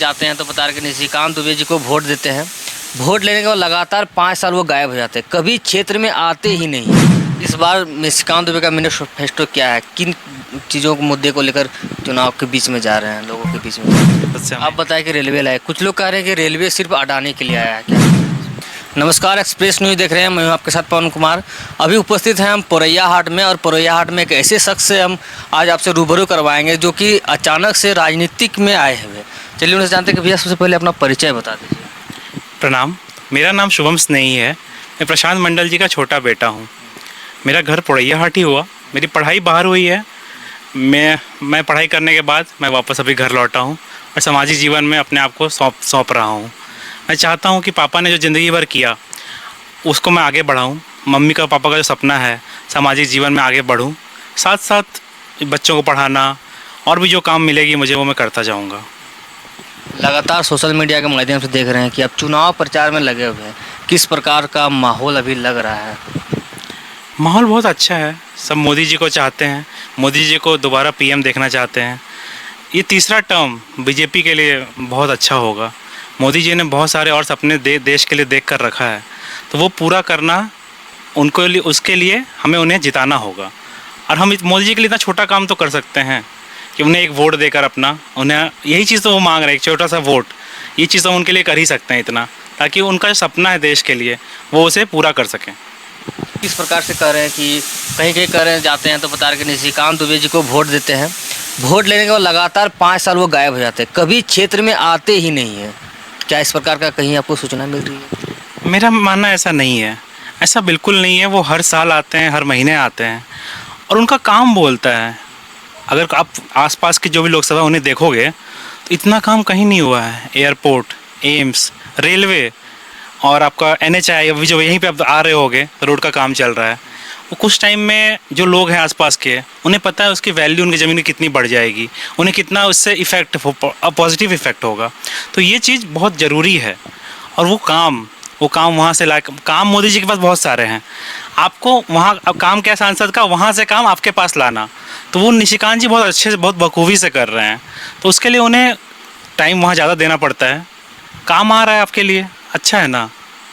जाते हैं तो बता रहे कि निशिकांत दुबे जी को वोट देते हैं। वोट लेने के बाद लगातार 5 साल वो गायब हो जाते हैं, कभी क्षेत्र में आते ही नहीं। इस बार निशिकांत दुबे का मैनिफेस्टो क्या है, किन चीज़ों के मुद्दे को लेकर चुनाव के बीच में जा रहे हैं, लोगों के बीच में? आप बताएं कि रेलवे लाए, कुछ लोग कह रहे हैं कि रेलवे सिर्फ अडानी के लिए आया है क्या? नमस्कार, एक्सप्रेस न्यूज़ देख रहे हैं, मैं हूं आपके साथ पवन कुमार। अभी उपस्थित हैं हम पोरैया हाट में, और पोरैया हाट में एक ऐसे शख्स से हम आज आपसे रूबरू करवाएंगे जो कि अचानक से राजनीतिक में आए हुए। चलिए उनसे जानते हैं कि भैया सबसे पहले अपना परिचय बता दीजिए। प्रणाम, मेरा नाम शुभम स्नेही है। मैं प्रशांत मंडल जी का छोटा बेटा हूँ। मेरा घर पोरैया हाट ही हुआ। मेरी पढ़ाई बाहर हुई है। मैं पढ़ाई करने के बाद मैं वापस अभी घर लौटा हूँ और सामाजिक जीवन में अपने आप को सौंप रहा हूँ। मैं चाहता हूँ कि पापा ने जो ज़िंदगी भर किया उसको मैं आगे बढ़ाऊँ। मम्मी का पापा का जो सपना है सामाजिक जीवन में आगे बढ़ूँ, साथ साथ बच्चों को पढ़ाना और भी जो काम मिलेगी मुझे वो मैं करता जाऊँगा। लगातार सोशल मीडिया के माध्यम से देख रहे हैं कि आप चुनाव प्रचार में लगे हुए हैं, किस प्रकार का माहौल अभी लग रहा है? माहौल बहुत अच्छा है। सब मोदी जी को चाहते हैं, मोदी जी को दोबारा पीएम देखना चाहते हैं। ये तीसरा टर्म बीजेपी के लिए बहुत अच्छा होगा। मोदी जी ने बहुत सारे और सपने देश के लिए देख कर रखा है, तो वो पूरा करना उसके लिए हमें उन्हें जिताना होगा। और हम मोदी जी के लिए इतना छोटा काम तो कर सकते हैं कि उन्हें एक वोट देकर अपना, उन्हें यही चीज़ तो वो मांग रहे हैं, एक छोटा सा वोट। ये चीज़ तो उनके लिए कर ही सकते हैं इतना, ताकि उनका जो सपना है देश के लिए वो उसे पूरा कर सकें। किस प्रकार से कह रहे हैं कि कहीं कह रहे हैं, जाते हैं तो बता रहे कि निशिकांत दुबे जी को वोट देते हैं, वोट लेने के बाद लगातार 5 साल वो गायब हो जाते हैं, कभी क्षेत्र में आते ही नहीं है। क्या इस प्रकार का कहीं आपको सूचना मिल रही है? मेरा मानना ऐसा नहीं है, ऐसा बिल्कुल नहीं है। वो हर साल आते हैं, हर महीने आते हैं और उनका काम बोलता है। अगर आप आसपास के जो भी लोकसभा उन्हें देखोगे तो इतना काम कहीं नहीं हुआ है। एयरपोर्ट, एम्स, रेलवे और आपका NHI, अभी जो यहीं पे आप आ रहे होगे रोड का काम चल रहा है। वो कुछ टाइम में जो लोग हैं आसपास के, उन्हें पता है उसकी वैल्यू उनकी ज़मीन में कितनी बढ़ जाएगी, उन्हें कितना उससे इफ़ेक्ट पॉजिटिव इफ़ेक्ट होगा। तो ये चीज़ बहुत ज़रूरी है। और वो काम वहाँ से काम मोदी जी के पास बहुत सारे हैं। आपको वहाँ अब काम क्या सांसद का, वहाँ से काम आपके पास लाना, तो वो निशिकांत जी बहुत अच्छे से, बहुत बखूबी से कर रहे हैं। तो उसके लिए उन्हें टाइम वहाँ ज़्यादा देना पड़ता है। काम आ रहा है आपके लिए, अच्छा है ना,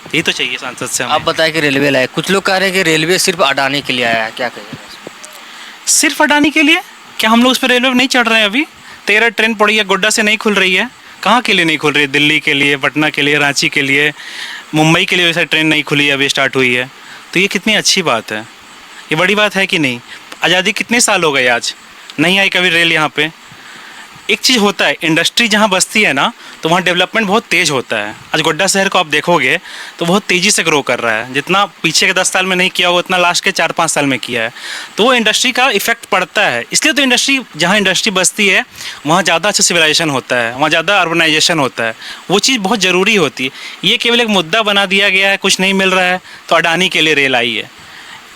यही तो चाहिए सांसद से हमें। आप बताएं कि रेलवे लाए, कुछ लोग कह रहे हैं कि रेलवे सिर्फ अडानी के लिए आया है, क्या कहेंगे? सिर्फ अडानी के लिए? क्या हम लोग उस पर रेलवे नहीं चढ़ रहे हैं? अभी 13 ट्रेन पड़ी है, गोड्डा से नहीं खुल रही है। कहाँ के लिए नहीं खुल रही है? दिल्ली के लिए, पटना के लिए, रांची के लिए, मुंबई के लिए वैसे ट्रेन नहीं खुली है, अभी स्टार्ट हुई है। तो ये कितनी अच्छी बात है, ये बड़ी बात है कि नहीं? आज़ादी कितने साल हो गए आज, नहीं आई कभी रेल यहाँ पे। एक चीज़ होता है, इंडस्ट्री जहाँ बसती है ना तो वहाँ डेवलपमेंट बहुत तेज़ होता है। आज गोड्डा शहर को आप देखोगे तो बहुत तेज़ी से ग्रो कर रहा है। जितना पीछे के 10 साल में नहीं किया वो उतना लास्ट के 4-5 साल में किया है। तो वो इंडस्ट्री का इफेक्ट पड़ता है। इसलिए तो इंडस्ट्री, जहाँ इंडस्ट्री बसती है वहाँ ज़्यादा अच्छा सिविलाइजेशन होता है, वहाँ ज़्यादा अर्बनाइजेशन होता है। वो चीज़ बहुत ज़रूरी होती है। ये केवल एक मुद्दा बना दिया गया है, कुछ नहीं मिल रहा है तो अडानी के लिए रेल आई है।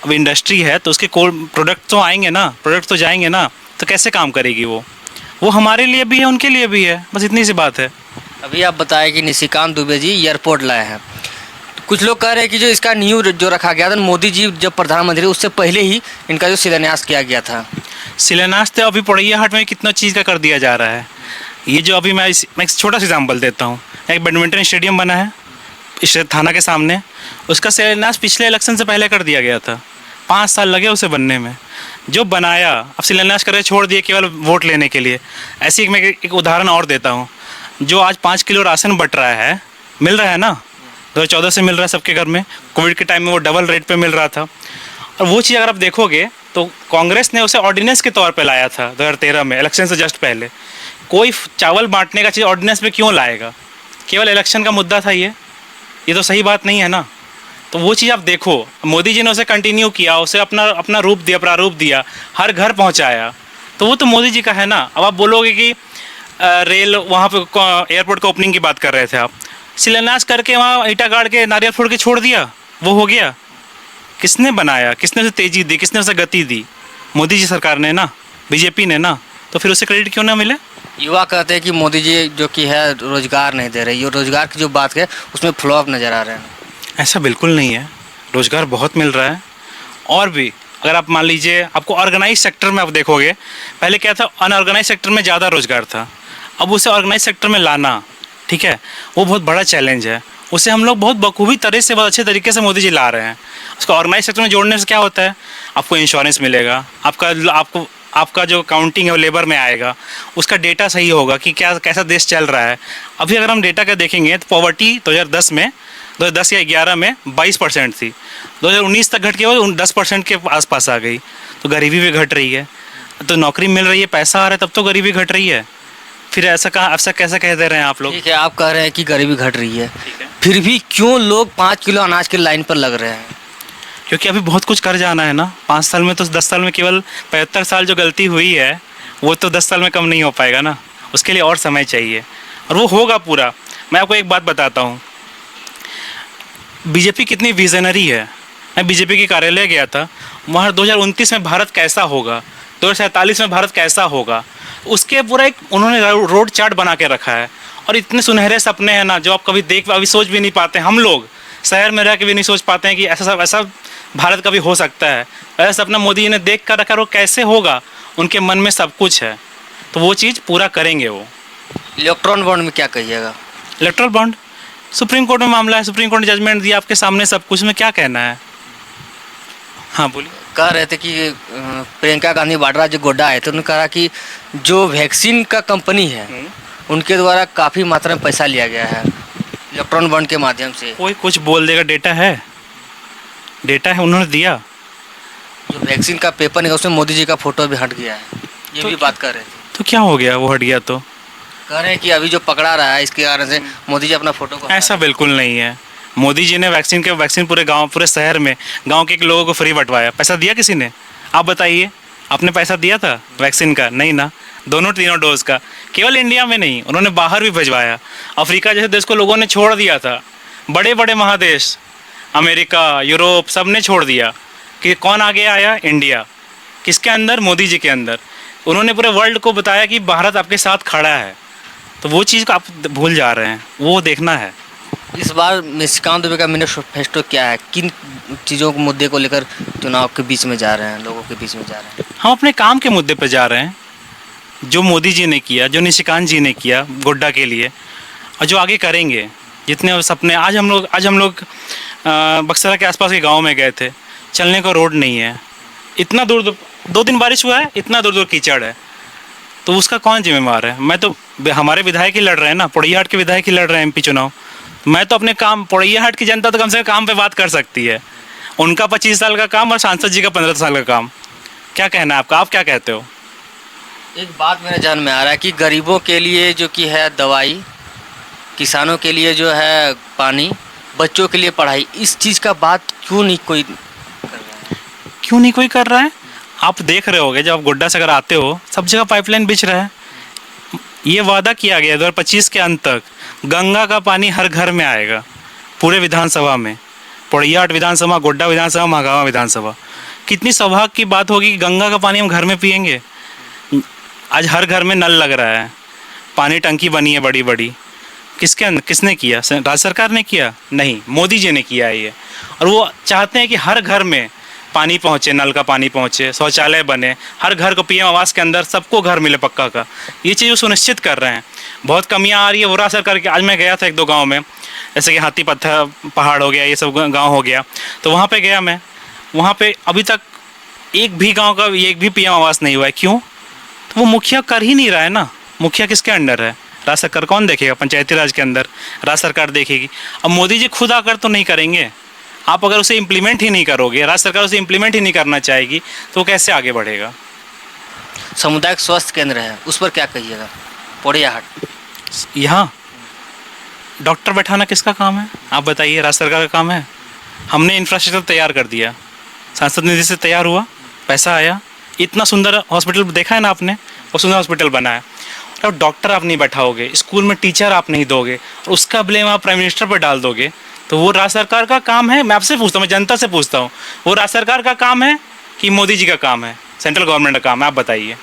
अब इंडस्ट्री है तो उसके कोर प्रोडक्ट तो आएंगे ना, प्रोडक्ट तो जाएंगे ना, तो कैसे काम करेगी वो हमारे लिए भी है, उनके लिए भी है, बस इतनी सी बात है। अभी आप बताएं कि निशिकांत दुबे जी एयरपोर्ट लाए हैं, कुछ लोग कह रहे हैं कि जो इसका न्यू जो रखा गया था, मोदी जी जब प्रधानमंत्री उससे पहले ही इनका जो शिलान्यास किया गया था। शिलान्यास तो अभी पोरैया हाट में कितना चीज़ का कर दिया जा रहा है। ये जो अभी मैं एक छोटा सा एग्जाम्पल देता हूँ। एक बैडमिंटन स्टेडियम बना है इस थाना के सामने, उसका शिलान्यास पिछले इलेक्शन से पहले कर दिया गया था। 5 साल लगे उसे बनने में। जो बनाया अब शिलान्यास करके छोड़ दिए केवल वोट लेने के लिए। ऐसे ही मैं एक उदाहरण और देता हूँ। जो आज 5 किलो राशन बट रहा है, मिल रहा है ना, 2014 से मिल रहा है सबके घर में। कोविड के टाइम में वो डबल रेट पे मिल रहा था। और वो चीज़ अगर आप देखोगे तो कांग्रेस ने उसे ऑर्डिनेंस के तौर पे लाया था 2013 में, इलेक्शन से जस्ट पहले। कोई चावल बांटने का चीज़ ऑर्डिनेंस पे क्यों लाएगा? केवल इलेक्शन का मुद्दा था ये तो सही बात नहीं है ना। तो वो चीज़ आप देखो, मोदी जी ने उसे कंटिन्यू किया, उसे अपना रूप दिया, प्रारूप दिया, हर घर पहुंचाया। तो वो तो मोदी जी का है ना। अब आप बोलोगे कि रेल वहाँ पे एयरपोर्ट का ओपनिंग की बात कर रहे थे आप, शिलान्यास करके वहाँ ईटा गाड़ के नारियल फोड़ के छोड़ दिया, वो हो गया? किसने बनाया, किसने उसे तेज़ी दी, किसने उसे गति दी? मोदी जी सरकार ने ना, बीजेपी ने ना। तो फिर उसे क्रेडिट क्यों ना मिले? युवा कहते हैं कि मोदी जी जो कि है रोजगार नहीं दे रही, और रोजगार की जो बात है उसमें फ्लॉप नज़र आ रहे हैं। ऐसा बिल्कुल नहीं है, रोज़गार बहुत मिल रहा है। और भी अगर आप मान लीजिए, आपको ऑर्गेनाइज सेक्टर में आप देखोगे, पहले क्या था, अनऑर्गेनाइज सेक्टर में ज़्यादा रोज़गार था। अब उसे ऑर्गेनाइज सेक्टर में लाना, ठीक है, वो बहुत बड़ा चैलेंज है। उसे हम लोग बहुत बखूबी तरह से, बहुत अच्छे तरीके से मोदी जी ला रहे हैं। उसको ऑर्गेनाइज सेक्टर में जोड़ने से क्या होता है, आपको इंश्योरेंस मिलेगा, आपका जो काउंटिंग है वो लेबर में आएगा, उसका डेटा सही होगा कि क्या कैसा देश चल रहा है। अभी अगर हम डेटा का देखेंगे तो पॉवर्टी 2010 या 11 में 22% थी, 2019 तक घट के वो 10% के आसपास आ गई। तो गरीबी भी घट रही है, तो नौकरी मिल रही है, पैसा आ रहा है, तब तो गरीबी घट रही है। फिर ऐसा कैसा कह दे रहे हैं आप लोग? ठीक है, आप कह रहे हैं कि गरीबी घट रही है, ठीक है। फिर भी क्यों लोग 5 किलो अनाज की लाइन पर लग रहे हैं? क्योंकि अभी बहुत कुछ कर जाना है ना। 5 साल में तो 10 साल में केवल 75 साल जो गलती हुई है वो तो 10 साल में कम नहीं हो पाएगा ना। उसके लिए और समय चाहिए और वो होगा पूरा। मैं आपको एक बात बताता हूँ, बीजेपी कितनी विजनरी है। मैं बीजेपी के कार्यालय गया था, वहाँ 2029 में भारत कैसा होगा, 2047 में भारत कैसा होगा, उसके पूरा एक उन्होंने रोड चार्ट बना के रखा है। और इतने सुनहरे सपने हैं ना जो आप कभी अभी सोच भी नहीं पाते। हम लोग शहर में रह के भी नहीं सोच पाते हैं कि ऐसा भारत का भी हो सकता है। ऐसा सपना मोदी जी ने देख कर रखा, वो कैसे होगा, उनके मन में सब कुछ है, तो वो चीज़ पूरा करेंगे वो। इलेक्ट्रॉन बॉन्ड में क्या कहिएगा? इलेक्ट्रल बॉन्ड सुप्रीम कोर्ट में मामला है, सुप्रीम कोर्ट ने जजमेंट दिया आपके सामने, सब कुछ में क्या कहना है? हाँ बोलिए। कह रहे थे कि प्रियंका गांधी वाड्रा जो गोड्डा आए थे, उन्होंने कहा कि जो वैक्सीन का कंपनी है उनके द्वारा काफ़ी मात्रा में पैसा लिया गया है इलेक्ट्रॉन बॉन्ड के माध्यम से। कोई कुछ बोल देगा, डेटा है, डेटा है, उन्होंने दिया। जो वैक्सीन का पेपर निकला उसमें मोदी जी का फोटो भी हट गया है, ये तो भी बात कर रहे थे। तो क्या हो गया, वो हट गया तो? कह रहे हैं कि अभी जो पकड़ा रहा है इसके कारण से मोदी जी अपना फोटो को ऐसा बिल्कुल नहीं है। मोदी जी ने वैक्सीन पूरे गांव, पूरे शहर में गांव के लोगों को फ्री बंटवाया। पैसा दिया किसी ने? आप बताइए, आपने पैसा दिया था वैक्सीन का? नहीं ना। दोनों तीनों डोज का, केवल इंडिया में नहीं, उन्होंने बाहर भी भिजवाया। अफ्रीका जैसे देश को लोगों ने छोड़ दिया था, बड़े बड़े महादेश, अमेरिका, यूरोप, सब ने छोड़ दिया। कि कौन आगे आया? इंडिया। किसके अंदर? मोदी जी के अंदर। उन्होंने पूरे वर्ल्ड को बताया कि भारत आपके साथ खड़ा है। तो वो चीज़ को आप भूल जा रहे हैं, वो देखना है। इस बार निशिकांत दुबे का मैनिफेस्टो क्या है? किन चीज़ों के मुद्दे को लेकर चुनाव के बीच में जा रहे हैं, लोगों के बीच में जा रहे हैं? हम अपने काम के मुद्दे पर जा रहे हैं, जो मोदी जी ने किया, जो निशिकांत जी ने किया गोड्डा के लिए, और जो आगे करेंगे। जितने सपने आज हम लोग बक्सरा के आसपास के गांव में गए थे, चलने को रोड नहीं है, इतना दूर 2 दिन बारिश हुआ है, इतना दूर दूर कीचड़ है, तो उसका कौन जिम्मेवार है? मैं तो, हमारे विधायक ही लड़ रहे हैं ना, पोड़ैयाहाट के विधायक ही लड़ रहे हैं एमपी चुनाव। मैं तो अपने काम, पोड़ैयाहाट की जनता तो कम से कम काम पे बात कर सकती है। उनका 25 साल का काम और सांसद जी का 15 साल का काम। क्या कहना है आपका? आप क्या कहते हो? एक बात मेरे ध्यान में आ रहा है कि गरीबों के लिए जो कि है दवाई, किसानों के लिए जो है पानी, बच्चों के लिए पढ़ाई, इस चीज़ का बात क्यों नहीं कोई कर रहा है? क्यों नहीं कोई कर रहा है? आप देख रहे होगे, जब आप गोड्डा से अगर आते हो, सब जगह पाइपलाइन बिछ रहा है। ये वादा किया गया 2025 के अंत तक गंगा का पानी हर घर में आएगा, पूरे विधानसभा में, पोड़ैयाहाट विधानसभा, गोड्डा विधानसभा, महागावा विधानसभा। कितनी सौभाग्य की बात होगी कि गंगा का पानी हम घर में पियेंगे। आज हर घर में नल लग रहा है, पानी टंकी बनी है बड़ी बड़ी। किसने किया? राज्य सरकार ने किया? नहीं, मोदी जी ने किया है ये। और वो चाहते हैं कि हर घर में पानी पहुँचे, नल का पानी पहुँचे, शौचालय बने, हर घर को पीएम आवास के अंदर सबको घर मिले पक्का का। ये चीज़ वो सुनिश्चित कर रहे हैं। बहुत कमियां आ रही है वो राज्य सरकार की। आज मैं गया था 1-2 गाँव में, जैसे कि हाथी पत्थर पहाड़ हो गया, ये सब गाँव हो गया, तो वहाँ पर गया मैं। वहाँ पर अभी तक एक भी गाँव का एक भी पीएम आवास नहीं हुआ है। क्यों? तो वो मुखिया कर ही नहीं रहा है ना। मुखिया किसके अंडर है? राज्य सरकार कौन देखेगा? पंचायती राज के अंदर राज्य सरकार देखेगी। अब मोदी जी खुद आकर तो नहीं करेंगे। आप अगर उसे इम्प्लीमेंट ही नहीं करोगे, राज्य सरकार उसे इम्प्लीमेंट ही नहीं करना चाहेगी, तो वो कैसे आगे बढ़ेगा? सामुदायिक स्वास्थ्य केंद्र है, उस पर क्या कहिएगा? पोड़ैयाहाट यहाँ डॉक्टर बैठाना किसका काम है? आप बताइए, राज्य सरकार का काम है। हमने इंफ्रास्ट्रक्चर तैयार कर दिया, सांसद निधि से तैयार हुआ, पैसा आया, इतना सुंदर हॉस्पिटल देखा है ना आपने, वो सुंदर हॉस्पिटल बना है। और डॉक्टर आप नहीं बैठाओगे, स्कूल में टीचर आप नहीं दोगे, और उसका ब्लेम आप प्राइम मिनिस्टर पर डाल दोगे, तो वो राज्य सरकार का काम है? मैं आपसे पूछता हूँ, मैं जनता से पूछता हूँ, वो राज्य सरकार का काम है कि मोदी जी का काम है, सेंट्रल गवर्नमेंट का काम है? आप बताइए।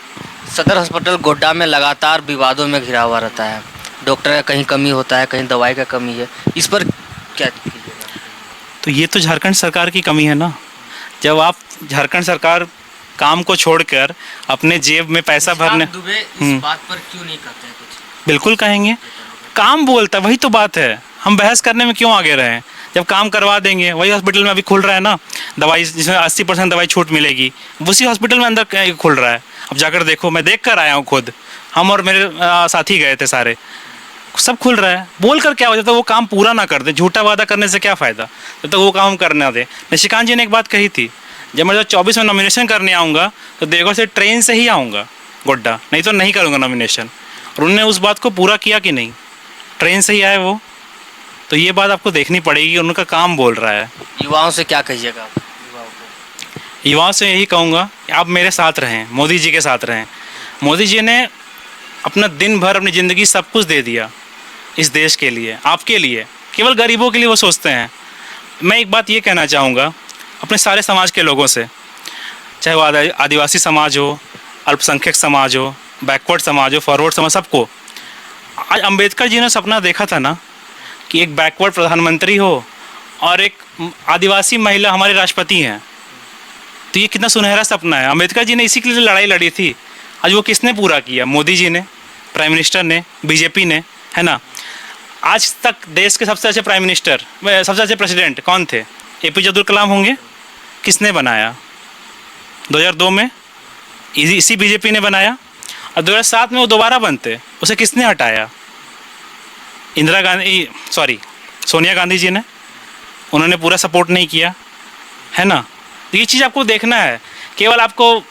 सदर अस्पताल गोड्डा में लगातार विवादों में घिरा हुआ रहता है। डॉक्टर का कहीं कमी होता है, कहीं दवाई का कमी है, इस पर क्या कीजिएगा? तो ये तो झारखंड सरकार की कमी है ना। जब आप झारखंड सरकार काम को छोड़कर अपने जेब में पैसा भरने, दुबे इस बात पर क्यों नहीं करते हैं कुछ? बिल्कुल कहेंगे। काम बोलता है, वही तो बात है। हम बहस करने में क्यों आगे रहे? जब काम करवा देंगे, वही हॉस्पिटल में अभी खुल रहा है ना दवाई, जिसमें 80% दवाई छूट मिलेगी, उसी हॉस्पिटल में अंदर खुल रहा है। अब जाकर देखो, मैं देख कर आया हूँ खुद, हम और मेरे साथी गए थे सारे, सब खुल रहा है। बोल कर क्या हो जाता है, वो काम पूरा ना कर दे, झूठा वादा करने से क्या फ़ायदा, जब तक वो काम हम करने ना दे। निशिकांत जी ने एक बात कही थी, जब मैं 24 में नॉमिनेशन करने आऊँगा तो देवघर से ट्रेन से ही आऊँगा गोड्डा, नहीं तो नहीं करूँगा नॉमिनेशन। और उन्होंने उस बात को पूरा किया कि नहीं, ट्रेन से ही आए वो। तो ये बात आपको देखनी पड़ेगी, उनका काम बोल रहा है। युवाओं से क्या कहिएगा आप युवाओं को? युवाओं से यही कहूँगा कि आप मेरे साथ रहें, मोदी जी के साथ रहें। मोदी जी ने अपना दिन भर अपनी ज़िंदगी सब कुछ दे दिया इस देश के लिए, आपके लिए, केवल गरीबों के लिए वो सोचते हैं। मैं एक बात ये कहना चाहूँगा अपने सारे समाज के लोगों से, चाहे वो आदिवासी समाज हो, अल्पसंख्यक समाज हो, बैकवर्ड समाज हो, फॉरवर्ड समाज, सबको। आज अंबेडकर जी ने सपना देखा था ना कि एक बैकवर्ड प्रधानमंत्री हो और एक आदिवासी महिला हमारे राष्ट्रपति हैं। तो ये कितना सुनहरा सपना है। अंबेडकर जी ने इसी के लिए लड़ाई लड़ी थी। आज वो किसने पूरा किया? मोदी जी ने, प्राइम मिनिस्टर ने, बीजेपी ने, है ना। आज तक देश के सबसे अच्छे प्राइम मिनिस्टर, सबसे अच्छे प्रेसिडेंट कौन थे? APJ अब्दुल कलाम होंगे। किसने बनाया? 2002 में इसी बीजेपी ने बनाया। और 2007 में वो दोबारा बनते, उसे किसने हटाया? सोनिया गांधी जी ने। उन्होंने पूरा सपोर्ट नहीं किया, है ना। तो ये चीज़ आपको देखना है, केवल आपको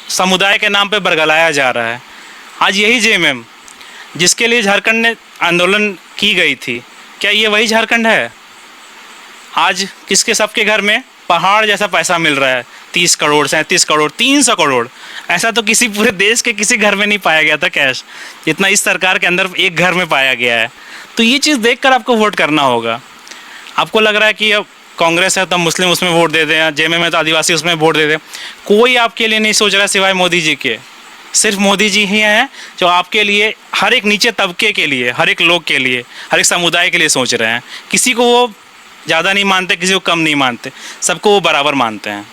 समुदाय के नाम पे बरगलाया जा रहा है। आज यही JMM जिसके लिए झारखंड ने आंदोलन की गई थी, क्या ये वही झारखंड है? आज किसके सबके घर में पहाड़ जैसा पैसा मिल रहा है, 30 करोड़, 37 करोड़, 300 करोड़। ऐसा तो किसी पूरे देश के किसी घर में नहीं पाया गया था कैश, जितना इस सरकार के अंदर एक घर में पाया गया है। तो ये चीज़ देखकर आपको वोट करना होगा। आपको लग रहा है कि अब कांग्रेस है तो मुस्लिम उसमें वोट दे दें, JMM है तो आदिवासी उसमें वोट दे दें। कोई आपके लिए नहीं सोच रहा सिवाय मोदी जी के। सिर्फ मोदी जी ही हैं जो आपके लिए, हर एक नीचे तबके के लिए, हर एक लोग के लिए, हर एक समुदाय के लिए सोच रहे हैं। किसी को वो ज़्यादा नहीं मानते, किसी को कम नहीं मानते, सबको वो बराबर मानते हैं।